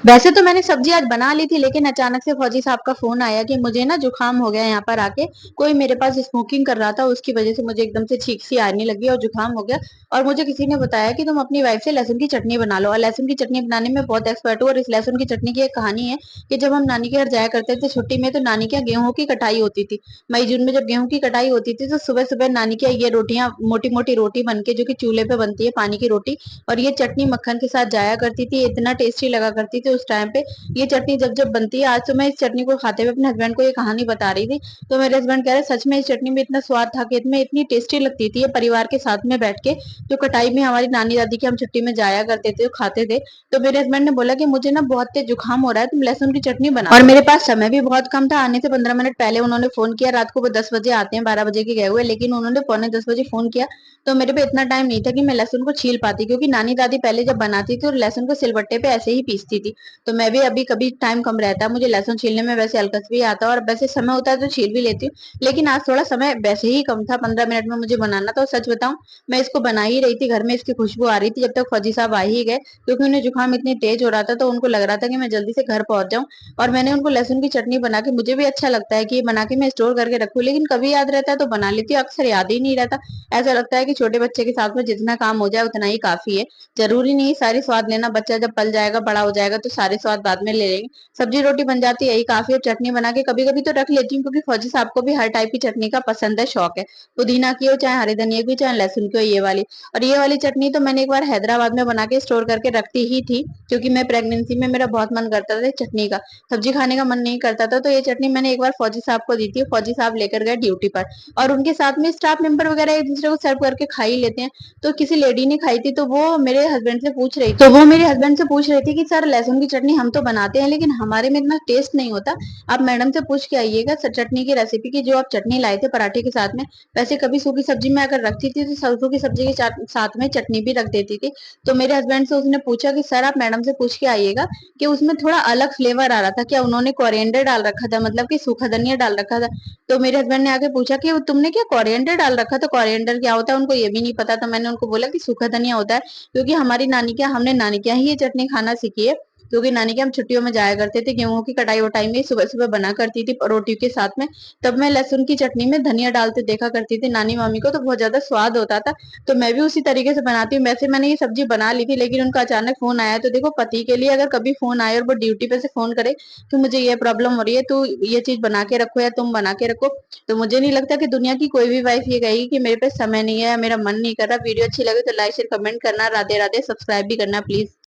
वैसे तो मैंने सब्जी आज बना ली थी, लेकिन अचानक से फौजी साहब का फोन आया कि मुझे ना जुकाम हो गया यहाँ पर आके। कोई मेरे पास स्मोकिंग कर रहा था, उसकी वजह से मुझे एकदम से छींक सी आने लगी और जुकाम हो गया। और मुझे किसी ने बताया कि तुम अपनी वाइफ से लहसुन की चटनी बना लो, और लहसुन की चटनी बनाने में बहुत एक्सपर्ट हूँ। और इस लहसुन की चटनी की एक कहानी है कि जब हम नानी के घर जाया करते थे छुट्टी में, तो नानी के यहाँ गेहूं की कटाई होती थी। मई जून में जब गेहूं की कटाई होती थी, तो सुबह सुबह नानी के यहाँ ये रोटियां, मोटी मोटी रोटी बन के, जो कि चूल्हे पे बनती है, पानी की रोटी, और ये चटनी मक्खन के साथ जाया करती थी। इतना टेस्टी लगा करती थी उस टाइम पे। ये चटनी जब जब बनती है, आज तो मैं इस चटनी को खाते हुए अपने हस्बैंड को ये कहानी बता रही थी, तो मेरे हस्बैंड कह रहे सच में इस चटनी में इतना स्वाद था कि इसमें इतनी टेस्टी लगती थी। ये परिवार के साथ में बैठ के, जो कटाई में हमारी नानी दादी की हम छुट्टी में जाया करते थे, खाते थे। तो मेरे हस्बैंड ने बोला कि मुझे ना बहुत तेज जुकाम हो रहा है, तुम लहसुन की चटनी बना और मेरे पास समय भी बहुत कम था। आने से 15 मिनट पहले उन्होंने फोन किया। रात को वो 10 बजे आते हैं, 12 बजे के गए हुए, लेकिन उन्होंने पौने 10 बजे फोन किया। तो मेरे पे इतना टाइम नहीं था कि मैं लहसुन को छील पाती, क्योंकि नानी दादी पहले जब बनाती थी और लहसुन को सिलबट्टे पे ऐसे ही पीसती थी। तो मैं भी अभी कभी टाइम कम रहता है, मुझे लहसुन छीलने में वैसे हलकस भी आता है, और वैसे समय होता है तो छील भी लेती हूँ। लेकिन आज थोड़ा समय वैसे ही कम था, 15 मिनट में मुझे बनाना था। और सच बताऊं, मैं इसको बना ही रही थी, घर में इसकी खुशबू आ रही थी जब तक फौजी साहब आ ही गए, क्योंकि उन्हें जुकाम इतनी तेज हो रहा था, तो उनको लग रहा था कि मैं जल्दी से घर पहुंच जाऊं। और मैंने उनको लहसुन की चटनी बना के, मुझे भी अच्छा लगता है कि ये बना के मैं स्टोर करके रखूं, लेकिन कभी याद रहता है तो बना लेती हूँ, अक्सर याद ही नहीं रहता। ऐसा लगता है कि छोटे बच्चे के साथ में जितना काम हो जाए उतना ही काफी है। जरूरी नहीं सारी स्वाद लेना, बच्चा जब पल जाएगा, बड़ा हो जाएगा, तो सारे स्वाद बाद में ले लेंगे। सब्जी रोटी बन जाती है, यही काफी है। चटनी बना के कभी कभी तो रख लेती हूँ, क्योंकि फौजी साहब को भी हर टाइप की चटनी का पसंद है, शौक है। पुदीना की हो, चाहे हरे धनिया की हो, चाहे लहसुन की हो, ये वाली। और ये वाली चटनी तो मैंने एक बार हैदराबाद में बना के स्टोर करके रखती ही थी, क्योंकि मैं प्रेगनेंसी में, मेरा बहुत मन करता था चटनी का। सब्जी खाने का मन नहीं करता था, तो ये चटनी मैंने एक बार फौजी साहब को दी थी। फौजी साहब लेकर गए ड्यूटी पर, और उनके साथ में स्टाफ मेंबर वगैरह एक दूसरे को सर्व करके खा ही लेते हैं। तो किसी लेडी ने खाई थी, तो वो मेरे हस्बैंड से पूछ रही थी, कि सर लहसुन की चटनी हम तो बनाते हैं, लेकिन हमारे में इतना टेस्ट नहीं होता। आप मैडम से पूछ के आइएगा चटनी की रेसिपी की, जो आप चटनी लाए थे पराठे के साथ में। वैसे कभी सूखी सब्जी में अगर रखती थी, तो सूखी सब्जी के साथ में चटनी भी रख देती थी। तो मेरे हस्बैंड से उसने पूछा कि सर आप मैडम से पूछ के आइएगा कि उसमें थोड़ा अलग फ्लेवर आ रहा था, क्या उन्होंने कोरिएंडर डाल रखा था, मतलब कि सूखा धनिया डाल रखा था। तो मेरे हस्बैंड ने आके पूछा कि तुमने क्या कोरिएंडर डाल रखा था, कोरिएंडर क्या होता है, उनको ये भी नहीं पता था। मैंने उनको बोला कि सूखा धनिया होता है, क्योंकि हमारी नानी क्या, हमने नानी क्या ही ये चटनी खाना सीखी है। क्योंकि नानी के हम छुट्टियों में जाया करते थे, गेहूं की कटाई वटाई में सुबह सुबह बना करती थी रोटी के साथ में। तब मैं लहसुन की चटनी में धनिया डालते देखा करती थी नानी मामी को, तो बहुत ज्यादा स्वाद होता था। तो मैं भी उसी तरीके से बनाती हूँ। वैसे मैंने ये सब्जी बना ली थी, लेकिन उनका अचानक फोन आया। तो देखो, पति के लिए अगर कभी फोन आए और वो ड्यूटी पे से फोन करे कि मुझे ये प्रॉब्लम हो रही है, तो ये चीज बना के रखो या तुम बना के रखो, तो मुझे नहीं लगता कि दुनिया की कोई भी वाइफ ये कहेगी कि मेरे पे समय नहीं है या मेरा मन नहीं कर रहा। वीडियो अच्छी लगे तो लाइक शेयर कमेंट करना। राधे राधे, सब्सक्राइब भी करना प्लीज।